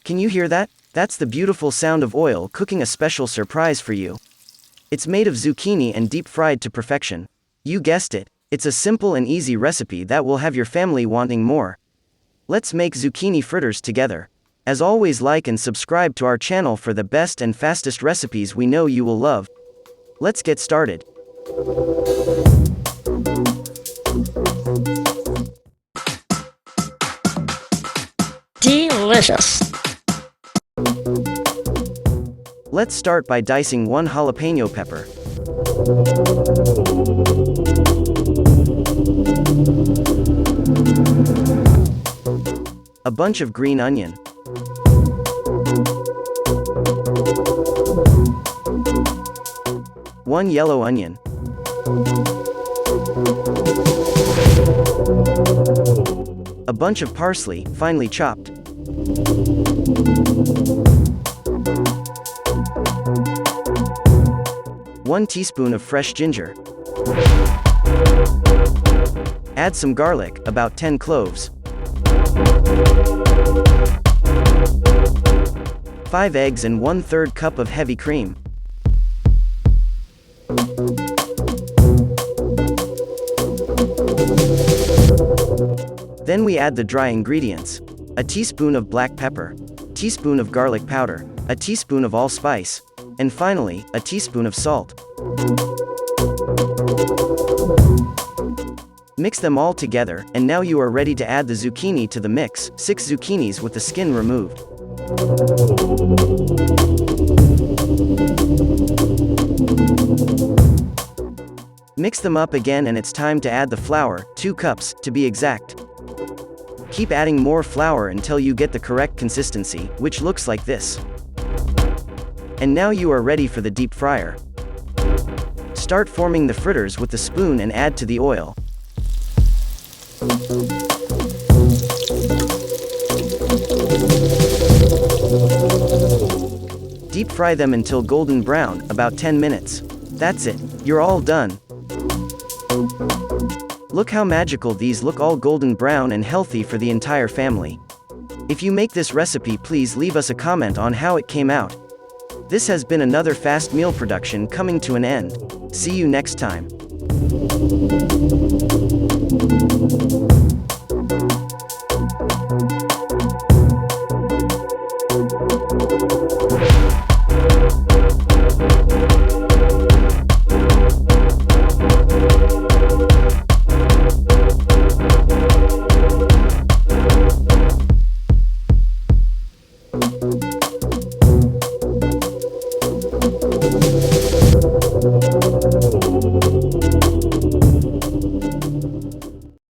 Can you hear that? That's the beautiful sound of oil cooking, a special surprise for you. It's made of zucchini and deep fried to perfection. You guessed it, it's a simple and easy recipe that will have your family wanting more. Let's make zucchini fritters together. As always, like and subscribe to our channel for the best and fastest recipes we know you will love. Let's get started. Delicious. Let's start by dicing one jalapeno pepper. A bunch of green onion. One yellow onion. A bunch of parsley, finely chopped. One teaspoon of fresh ginger. Add some garlic, about 10 cloves. 5 eggs and 1/3 cup of heavy cream. Then we add the dry ingredients. A teaspoon of black pepper, teaspoon of garlic powder, a teaspoon of allspice, and finally, a teaspoon of salt. Mix them all together, and now you are ready to add the zucchini to the mix, 6 zucchinis with the skin removed. Mix them up again, and it's time to add the flour, 2 cups, to be exact. Keep adding more flour until you get the correct consistency, which looks like this. And now you are ready for the deep fryer. Start forming the fritters with the spoon and add to the oil. Deep fry them until golden brown, about 10 minutes. That's it, you're all done. Look how magical these look, all golden brown and healthy for the entire family. If you make this recipe, please leave us a comment on how it came out. This has been another fast meal production coming to an end. See you next time.